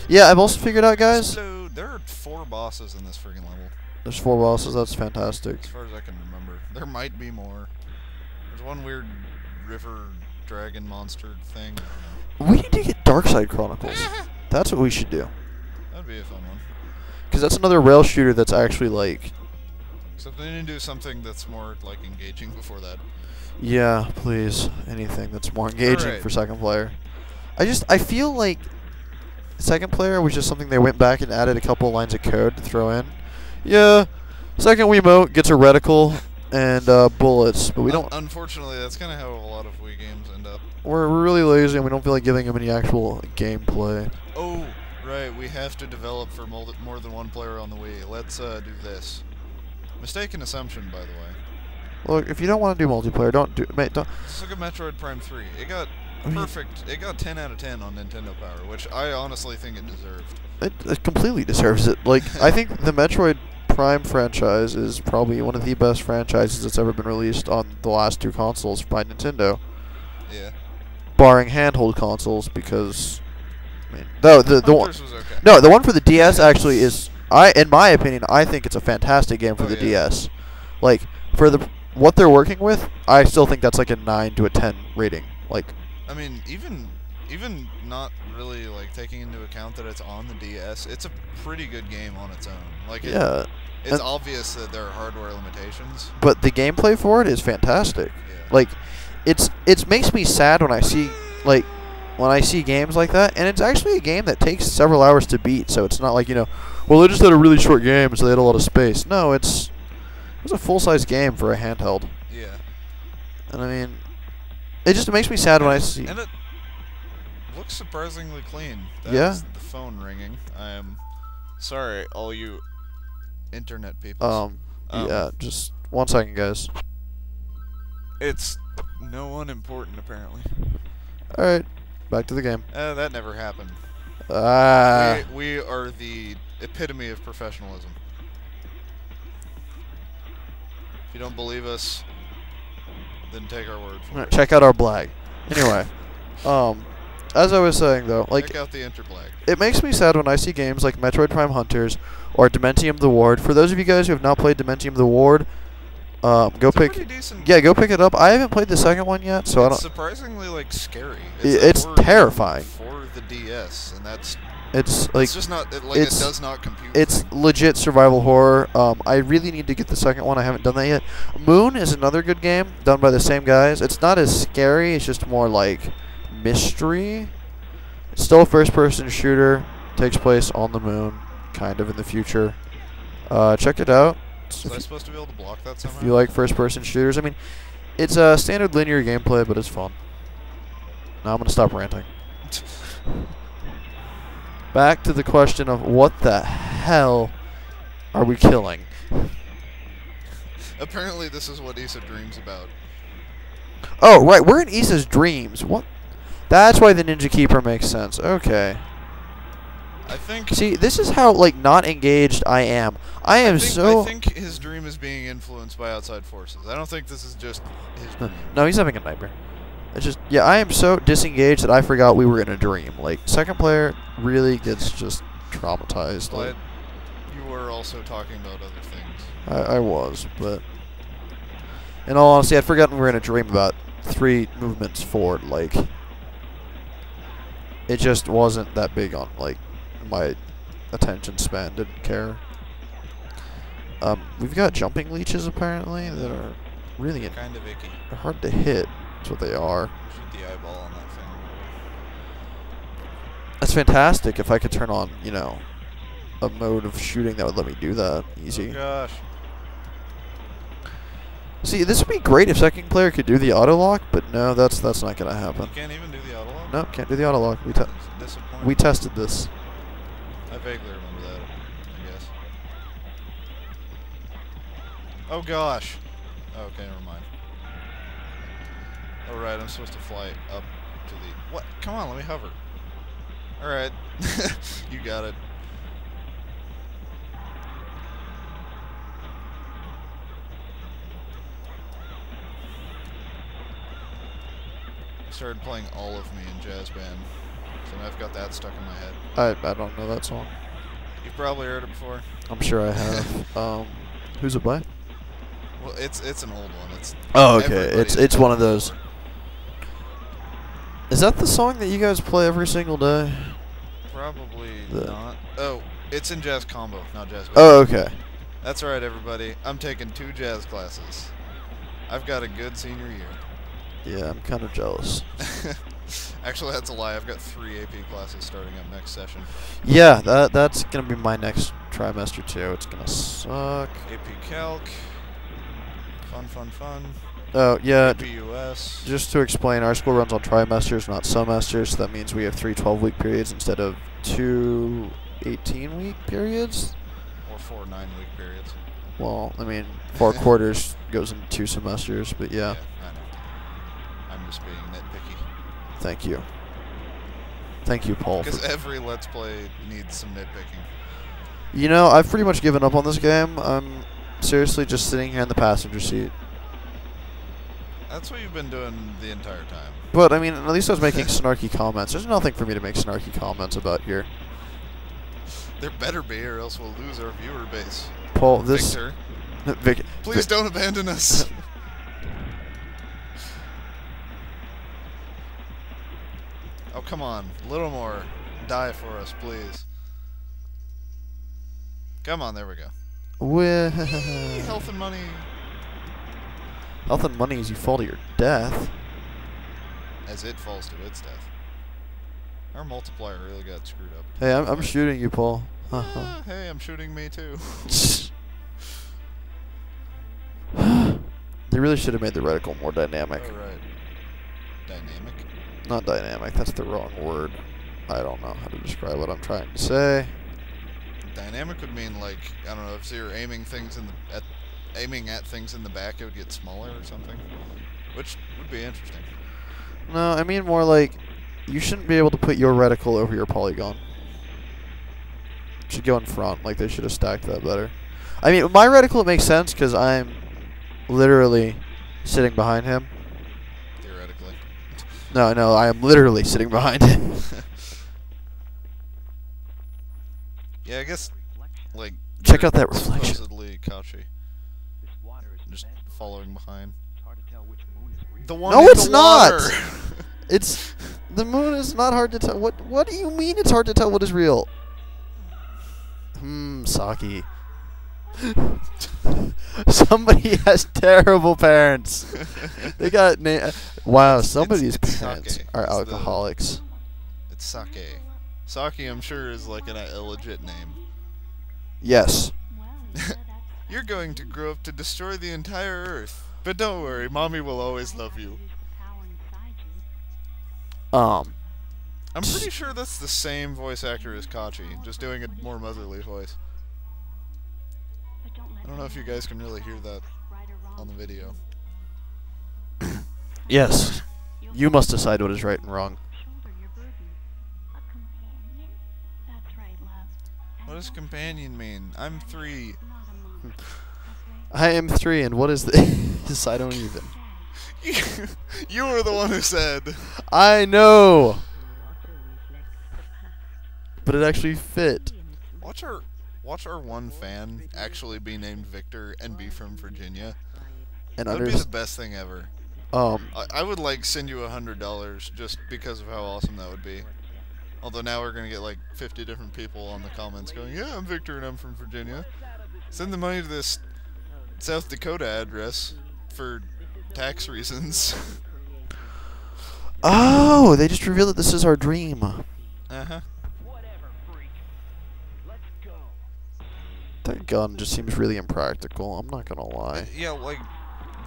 Yeah, I've also figured out, guys. So there are 4 bosses in this freaking level. There's 4 bosses. That's fantastic. As far as I can remember. There might be more. There's one weird river dragon monster thing. I don't know. We need to get Darkside Chronicles. That's what we should do. That'd be a fun one. Because that's another rail shooter that's actually like... Except they need to do something that's more like engaging before that. Yeah, please. Anything that's more engaging for second player. I feel like second player was just something they went back and added a couple lines of code to throw in. Yeah, second Wiimote gets a reticle and bullets, but we don't... Unfortunately, that's kind of how a lot of Wii games end up. We're really lazy and we don't feel like giving them any actual gameplay. Oh, right, we have to develop for more than one player on the Wii. Let's do this. Mistaken assumption, by the way. Look, if you don't want to do multiplayer, don't. Let's look at Metroid Prime 3. It got perfect. It got 10 out of 10 on Nintendo Power, which I honestly think it deserved. It completely deserves it. Like, I think the Metroid Prime franchise is probably one of the best franchises that's ever been released on the last 2 consoles by Nintendo. Yeah. Barring handheld consoles, because I mean, the one was okay. No, the one for the DS actually is, in my opinion, I think it's a fantastic game for the DS. Like, for what they're working with, I still think that's like a 9 to a 10 rating. Like, I mean, even not really like taking into account that it's on the DS, it's a pretty good game on its own. Like, it's obvious that there are hardware limitations, but the gameplay for it is fantastic. Yeah. Like, it makes me sad when I see games like that, and it's actually a game that takes several hours to beat. So it's not like, well, they just had a really short game, so they had a lot of space. No, it's a full-size game for a handheld. Yeah. And I mean, it just makes me sad when I see. And it looks surprisingly clean. Yeah. That's the phone ringing. I am sorry, all you internet people. Yeah, just 1 second, guys. It's no one important, apparently. All right, back to the game. That never happened. We are the epitome of professionalism. If you don't believe us, then take our word for it. Check out our blag. Anyway, as I was saying though, like, check out the interblag. It makes me sad when I see games like Metroid Prime Hunters or Dementium: The Ward. For those of you guys who have not played Dementium: The Ward, go pick it up. I haven't played the second one yet, so I don't. It's surprisingly like scary. It's terrifying for the DS, and that's. It's like, it's just not it does not compute. It's legit survival horror. I really need to get the second one. I haven't done that yet. Moon is another good game done by the same guys. It's not as scary. It's just more like mystery. It's still a first-person shooter. Takes place on the moon, kind of in the future. Check it out. Was I supposed to be able to block that somehow? If you like first-person shooters, I mean, it's a standard linear gameplay, but it's fun. Now I'm gonna stop ranting. Back to the question of what the hell are we killing? Apparently, this is what Issa dreams about. Oh, right, we're in Issa's dreams. What? That's why the Ninja Keeper makes sense. Okay. I think. See, this is how like not engaged I am. I think his dream is being influenced by outside forces. I don't think this is just his dream. No, he's having a nightmare. It's just, yeah, I am so disengaged that I forgot we were in a dream. Like, second player really gets just traumatized. But you were also talking about other things. I was, but in all honesty, I'd forgotten we were in a dream about 3 movements forward. Like, it just wasn't that big on, like, my attention span. Didn't care. We've got jumping leeches, apparently, that are really kind of icky. They're hard to hit. That's what they are. Shoot the eyeball on that thing. That's fantastic. If I could turn on, a mode of shooting that would let me do that easy. Oh gosh. See, this would be great if second player could do the auto lock, but no, that's not gonna happen. You can't even do the auto lock? No, can't do the auto lock. We tested this. I vaguely remember that, I guess. Oh gosh. Okay, never mind. Oh right, I'm supposed to fly up to the... What? Come on, let me hover. Alright. You got it. I started playing All of Me in Jazz Band. So now I've got that stuck in my head. I don't know that song. You've probably heard it before. I'm sure I have. Who's it by? Well, it's an old one. It's okay. It's one of those. Is that the song that you guys play every single day? Probably not. Oh, it's in jazz combo, not jazz. Oh, okay. That's right, everybody. I'm taking 2 jazz classes. I've got a good senior year. Yeah, I'm kind of jealous. Actually, that's a lie. I've got 3 AP classes starting up next session. Yeah, that's gonna be my next trimester too. It's gonna suck. AP Calc. Fun. Oh yeah. AP US. Just to explain, our school runs on trimesters, not semesters. So that means we have 3 12-week periods instead of 2 18-week periods. Or 4 9-week periods. Well, I mean, 4 quarters goes into 2 semesters, but yeah. I know. I'm just being nitpicky. Thank you. Thank you, Paul. Because every Let's Play needs some nitpicking. You know, I've pretty much given up on this game. I'm seriously just sitting here in the passenger seat. That's what you've been doing the entire time. But, I mean, at least I was making snarky comments. There's nothing for me to make snarky comments about here. There better be, or else we'll lose our viewer base. Paul, this... Victor, please don't abandon us. Oh, come on. A little more. Die for us, please. Come on, there we go. Health and money. Health and money as you fall to your death. As it falls to its death. Our multiplier really got screwed up. Hey, I'm shooting you, Paul. Hey, I'm shooting me too. They really should have made the reticle more dynamic. Oh, right. Dynamic? Not dynamic, that's the wrong word. I don't know how to describe what I'm trying to say. Dynamic would mean, like, I don't know, if you're aiming things aiming at things in the back, it would get smaller or something. Which would be interesting. No, I mean more like you shouldn't be able to put your reticle over your polygon. It should go in front, like they should have stacked that better. I mean, my reticle, it makes sense because I'm literally sitting behind him. Theoretically. No, I am literally sitting behind him. Yeah, I guess, like... Check out that reflection. Supposedly Kachi. Just following behind. The one no, in it's the not! water. It's... The moon is not hard to tell. What do you mean it's hard to tell what is real? Saki. Somebody has terrible parents. They got wow, somebody's parents are alcoholics. It's Sake. Saki, I'm sure, is like an illegit name. Yes. You're going to grow up to destroy the entire Earth. But don't worry, Mommy will always love you. I'm pretty sure that's the same voice actor as Kachi, just doing a more motherly voice. I don't know if you guys can really hear that on the video. Yes. You must decide what is right and wrong. What does companion mean? I'm 3. I am 3, and what is this? I don't even. You were the one who said. I know. But it actually fit. Watch our one fan actually be named Victor and be from Virginia. And that would be the best thing ever. I would like send you $100 just because of how awesome that would be. Although now we're gonna get like 50 different people on the comments going, yeah, I'm Victor and I'm from Virginia. Send the money to this South Dakota address for tax reasons. Oh, they just revealed that this is our dream. Uh-huh. That gun just seems really impractical, I'm not gonna lie. Yeah, like,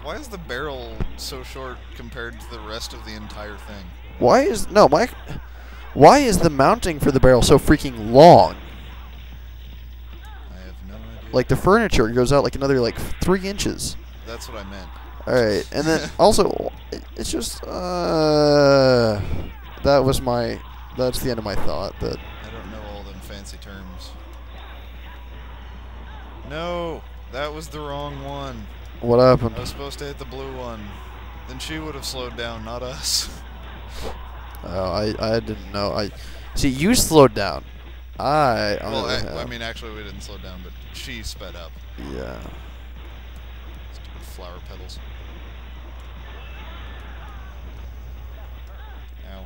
why is the barrel so short compared to the rest of the entire thing? Why is the mounting for the barrel so freaking long? I have no idea. Like, the furniture goes out like another, like, 3 inches. That's what I meant. Alright, and then also, it's just, that's the end of my thought. I don't know all them fancy terms. No, that was the wrong one. What happened? I was supposed to hit the blue one. Then she would have slowed down, not us. Oh, I didn't know. I see you slowed down. Well, I mean, actually, we didn't slow down, but she sped up. Yeah. Stupid flower petals. Ow.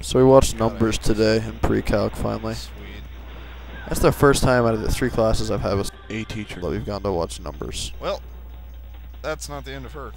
So we watched God, I numbers hate this. today in pre-calc finally. Sweet. That's the first time out of the 3 classes I've had with A teacher. that we've gone to watch numbers. Well, that's not the end of her.